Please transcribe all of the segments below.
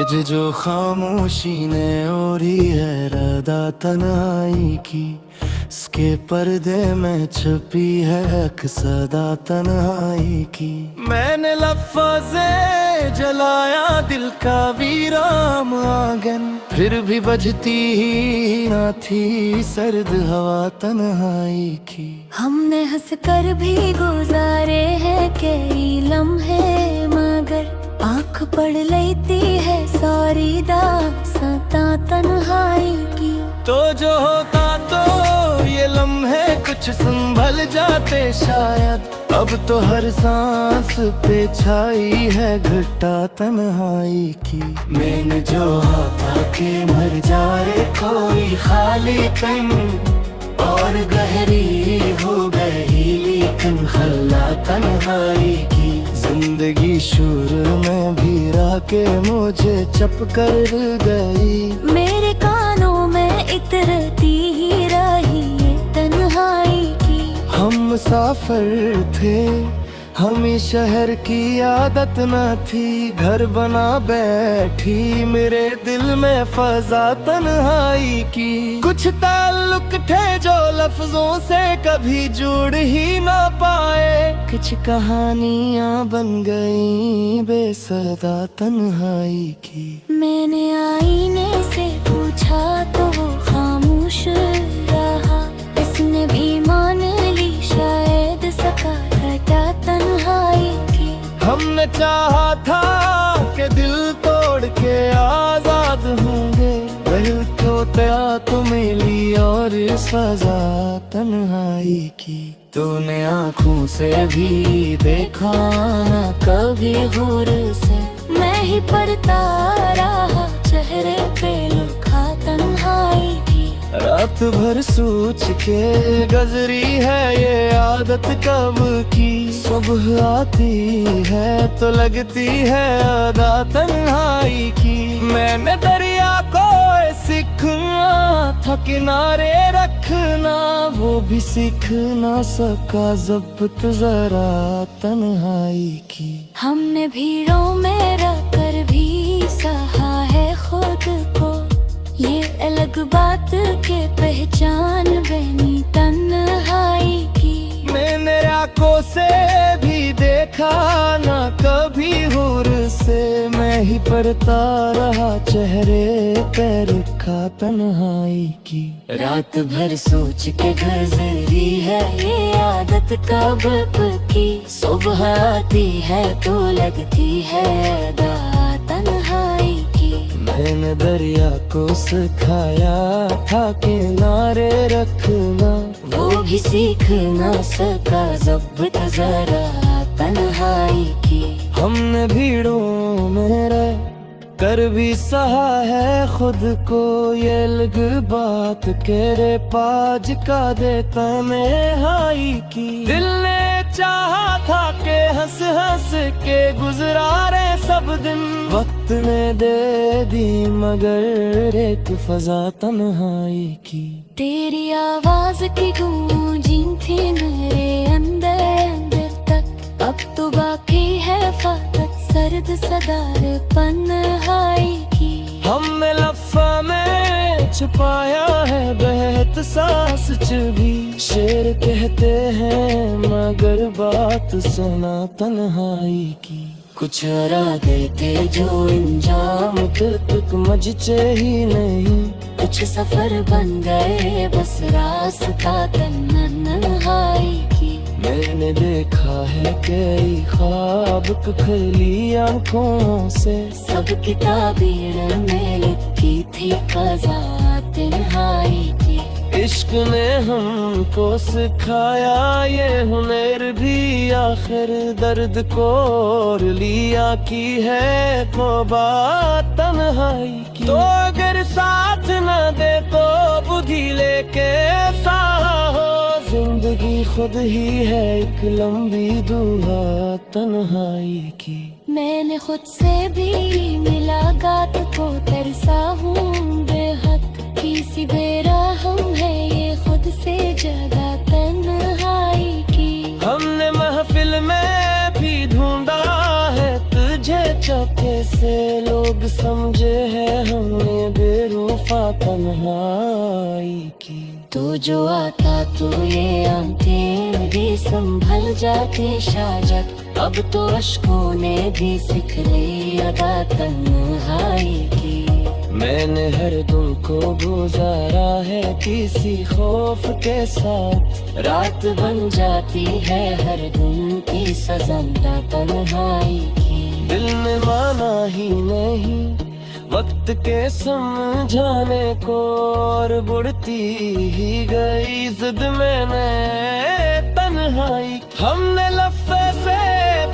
आज जो खामोशी ने ओढ़ी है रदा तन्हाई की, इसके पर्दे में छुपी है अक्सदा तन्हाई की। मैंने लफ्ज़े जलाया दिल का वीरान आंगन, फिर भी बजती ही ना थी सर्द हवा तन्हाई की। हमने हंस कर भी गुजारे हैं कई लम्हे, मगर आँख पढ़ लेती है सारी दास्तां तन्हाई की। तो जो होता तो ये लम्हे कुछ संभल जाते शायद, अब तो हर सांस पे छाई है घटा तन्हाई की। मैंने जो था के मर जाए कोई खाली कन, और गहरी हो गई लेकिन खल्ला तन्हाई की। जिंदगी शुर में भी राके मुझे चप कर गई, मेरे कानों में इतरती ही रही ये तन्हाई की। हम मुसाफिर थे, हमें शहर की आदत न थी, घर बना बैठी मेरे दिल में फजा तन्हाई की। कुछ ताल्लुक थे जो लफ्जों से कभी जुड़ ही ना पाए, कुछ कहानियां बन गई बेसदा तन्हाई की। मैंने आईने से पूछा तो वो खामोश रहा, इसने भी मान ली शायद सका घटा तन्हाई की। हमने चाहा था कि दिल तोड़ के आजाद होंगे, दिल को त्या तो मिली और सजा तन्हाई की। तूने आँखों से भी देखा ना कभी हुर से, मैं ही पढ़ता रहा चेहरे पे लिखा तन्हाई की। रात भर सोच के गुजरी है ये आदत कब की, सुबह आती है तो लगती है अदा तन्हाई की। मैंने दरिया को सीखना था किनारे रखना, वो भी सीख ना सका ज़ब्त जरा तन्हाई की। हमने भीड़ों में रहकर भी सहा है खुद को, ये अलग बात के पहचान बनी तन्हाई की। मैंने आँखों से भी देखा ना कभी हुर से, मैं ही पढ़ता रहा चेहरे पे लिखा तन्हाई की। रात भर सोच के गुजरी है ये आदत कब की, सुबह आती है तो लगती है अदा तन्हाई की। मैंने दरिया को सिखाया था किनारे रखना, वो भी सीख ना सका ज़ब्त जरा तन्हाई की। हमने भीड़ों में रह कर भी सहा है खुद को, ये लग बात के रे पाज का देता तन्हाई की। दिल ने चाहा था के हंस हंस के गुजरारे सब दिन, वक्त ने दे दी मगर एक फजा तन्हाई की। तेरी आवाज की गूंजी थी मेरे अंदर अंदर तक, अब तो बाकी है फाकत सर्द सदार तन्हाई की। हमने लफ्ज़ में छुपाया है बहत सांस च भी, शेर कहते हैं मगर बात सुना तन्हाई की। कुछ इरादे थे जो इंजाम तक मजचे ही नहीं, कुछ सफर बन गए बस रास्ता तन्हाई की। मैंने देखा है कई ख्वाब खली आँखों से, सब किताबें में लिखी थी क़ज़ा तन्हाई की। इश्क ने हमको सिखाया ये हुनर भी आखिर, दर्द को और लिया की है तौबा तन्हाई की। तो अगर साथ न दे तो बुद्धि लेके ऐसा हो, जिंदगी खुद ही है एक लंबी दुआ तन्हाई की। मैंने खुद से भी मुलाकात को तरसा हूँ बेहद, किसी बेरहम है ये खुद से ज्यादा तन्हाई की। हमने महफिल में भी ढूंढा है तुझे चौके से, लो लोग समझे है हमने बेरूफा तन्हाई की। तू जो आता तो ये आंखें भी संभल जाती शायद, अब तो अश्कों ने भी सीख ली अदा तन्हाई की। मैंने हर दिन को गुजारा है किसी खौफ के साथ, रात बन जाती है हर दिन की सजा तन्हाई की। दिल ने माना ही नहीं वक्त के समझाने को, और बुढ़ती ही गई जिद मैंने तन्हाई। हमने लफ्ज़ से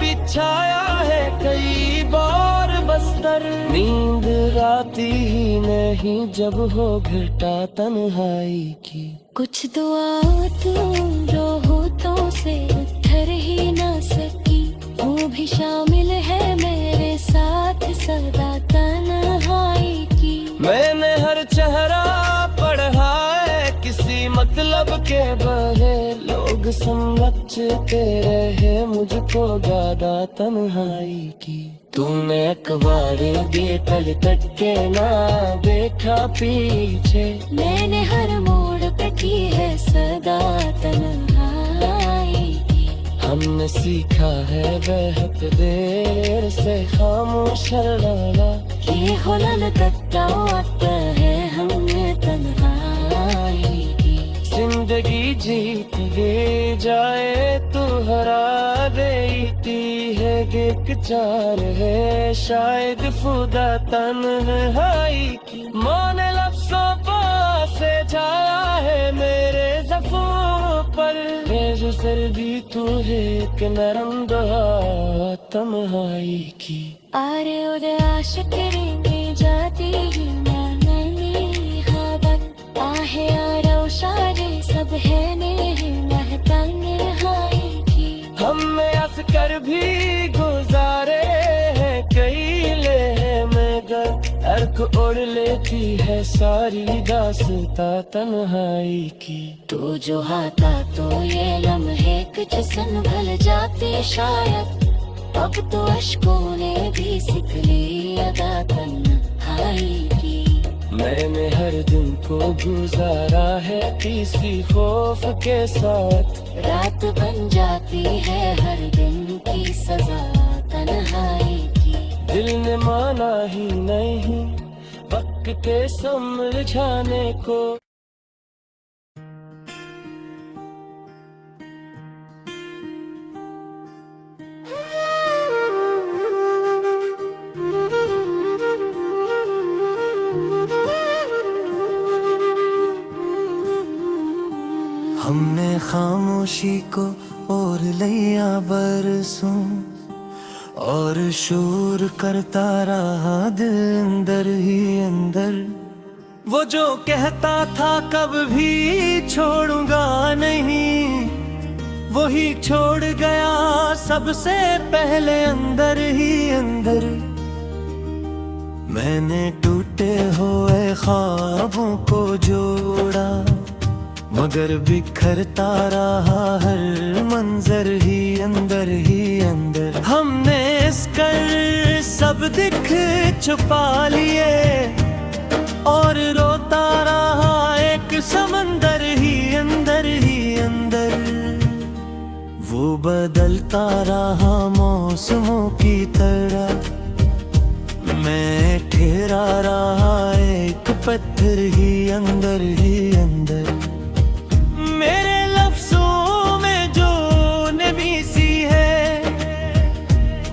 बिछाया है कई बार बस्तर, नींद आती ही नहीं जब हो घटा तन्हाई की। कुछ दुआ तुम रोहों से उठर ही ना सकी, वो भी शामिल है मेरे साथ सदा तन्हाई की। मैंने हर चेहरा पढ़ा है किसी मतलब के बहे, लोग समझते रहे मुझको ज्यादा तन्हाई की। तूने अखबार दिए तल तक के ना देखा पीछे, मैंने हर मोड़ पे की है सदा तन्हाई की। हमने सीखा है बेहद देर से खामोश रहना, ये खुलन तत्ता है हमने तन्हाई की। जिंदगी जीत ले जाए तो हरा देती है, एक चार है शायद खुदा तन्हाई की। मौने लफ्ज़ों से छाया है मेरे ज़फ़ों पर, जो सर्दी तू है एक नरम दुआ तन्हाई की। आरे उदे आशिक में जाती ही नैनी खबर, आहे आरो शारे सब है ने तन्हाई की। हमने हंस कर भी गुजारे हैं कई लेह मगर, अर्क ओढ़ लेती है सारी दास्ता तन्हाई की। तू जो आता तो ये लम्हे कुछ संभल जाते शायद, अब तो अश्कों ने भी सीख ली अदा तन्हाई की। मैंने हर दिन को गुजारा है किसी खौफ के साथ, रात बन जाती है हर दिन की सजा तन्हाई की। दिल ने माना ही नहीं वक्त के समझाने को। हमने खामोशी को और लिया बरसों, और शोर करता रहा दिल अंदर ही अंदर। वो जो कहता था कब भी छोड़ूंगा नहीं, वही छोड़ गया सबसे पहले अंदर ही अंदर। मैंने टूटे हुए ख्वाबों को जोड़ा, मगर बिखरता रहा हर मंजर ही अंदर। हमने इस कर सब दिख छुपा लिए, और रोता रहा एक समंदर ही अंदर। वो बदलता रहा मौसमों की तरह, मैं ठहरा रहा एक पत्थर ही अंदर। मेरे लफ्ज़ों में जो नमी सी है,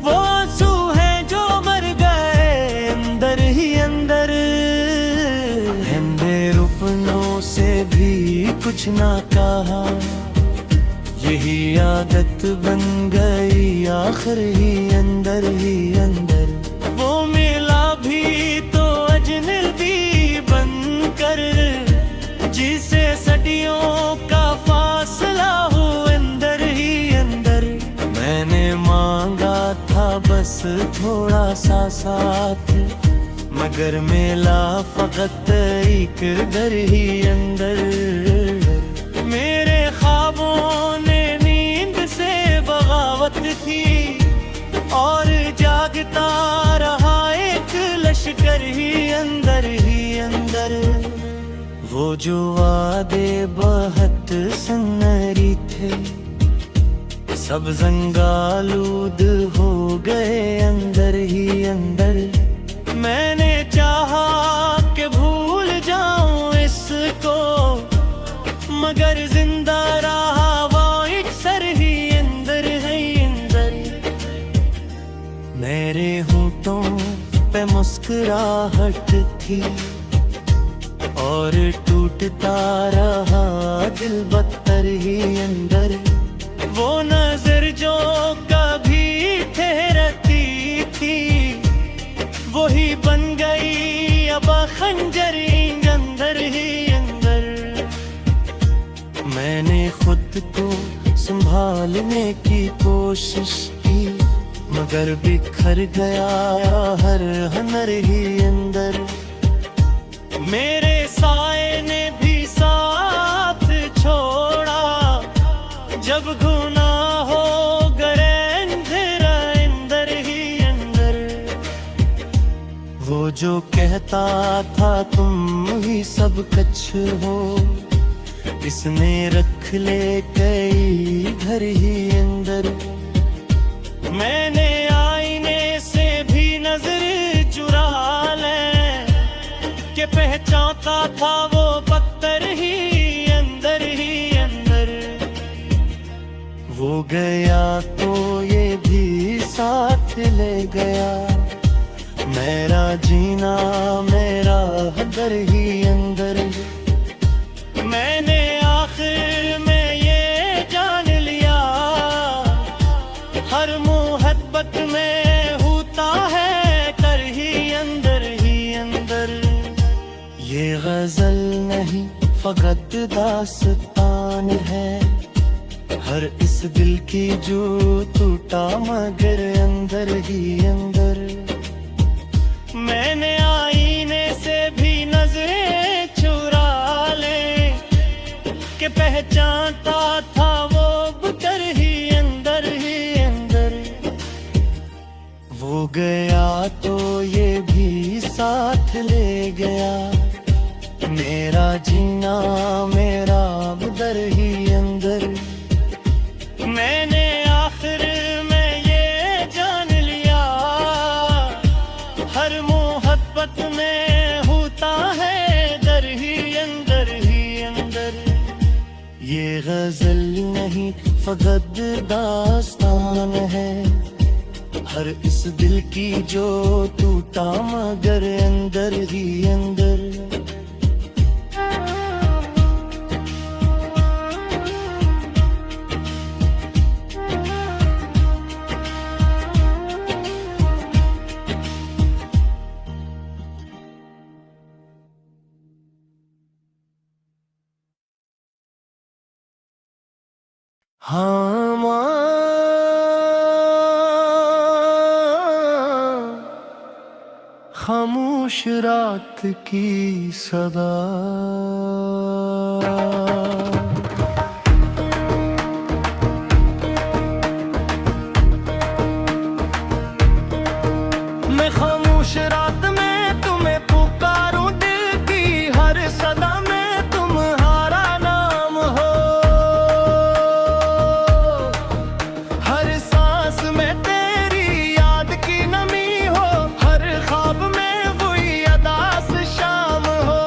वो आंसू है जो मर गए अंदर ही अंदर। रुपनों से भी कुछ ना कहा, यही आदत बन गई आखिर ही अंदर। वो मिला भी तो अजनबी बनकर, जिसे सदियों का फासला हो अंदर ही अंदर। मैंने मांगा था बस थोड़ा सा साथ, मगर मिला फकत एक घर ही अंदर। मेरे ख्वाबों ने नींद से बगावत की, और जागता रहा एक वो जो वादे बहुत सुनहरी थे, सब जंगालूद हो गए अंदर ही अंदर। मैंने चाहा कि भूल जाऊं इसको, मगर जिंदा रहा वो अक्सर ही अंदर है अंदर। मेरे होठों पे मुस्कुराहट थी और टूटता रहा दिल बदतर ही अंदर। वो नजर जो कभी ठहरती थी, वही बन गई अब खंजर अंदर ही अंदर। मैंने खुद को संभालने की कोशिश की, मगर बिखर गया हर हुनर ही अंदर। मेरे साए ने भी साथ छोड़ा, जब गुनाह हो गए अंधेरा अंदर ही अंदर। वो जो कहता था तुम ही सब कुछ हो, इसने रख ले कई घर ही अंदर। मैंने आईने से भी नजर चुरा ले, के पहचानता था वो पत्थर ही अंदर ही अंदर। वो गया तो ये भी साथ ले गया, मेरा जीना मेरा दर ही अंदर। मैंने आखिर में ये जान लिया, हर मोहब्बत में होता है कर ही अंदर ही अंदर। ये गजल नहीं फकत दास्तान है, हर इस दिल की जो टूटा मगर अंदर ही अंदर। मैंने आईने से भी नजरें चुरा ले, के पहचानता था वो बुतर ही अंदर ही अंदर। वो गया तो ये भी साथ ले गया, मेरा जीना मेरा बुदर ही अंदर। मैंने आखिर में ये जान लिया, हर मोहब्बत में होता है दर ही अंदर ही अंदर। ये गजल नहीं फकत दास्तान है, हर इस दिल की जो टूटा मगर अंदर ही अंदर। हाँ माँ, खामोश रात की सदा, मैं खामोश रात में तुम्हें पुकारूं, दिल की हर सदा में तुम्हारा नाम हो। हर सांस में तेरी याद की नमी हो, हर ख्वाब में वही अदास शाम हो।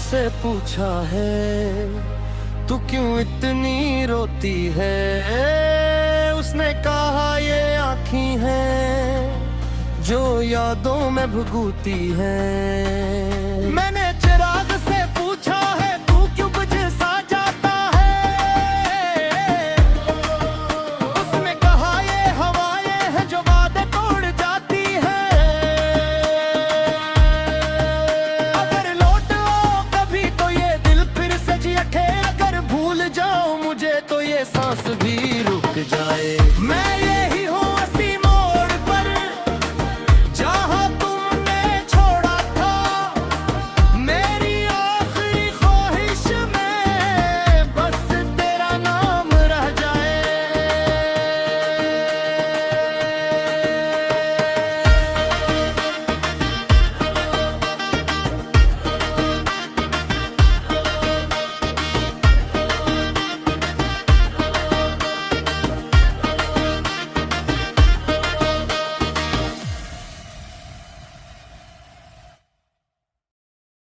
से पूछा है तू क्यों इतनी रोती है, उसने कहा ये आँखें हैं जो यादों में भुगूती हैं।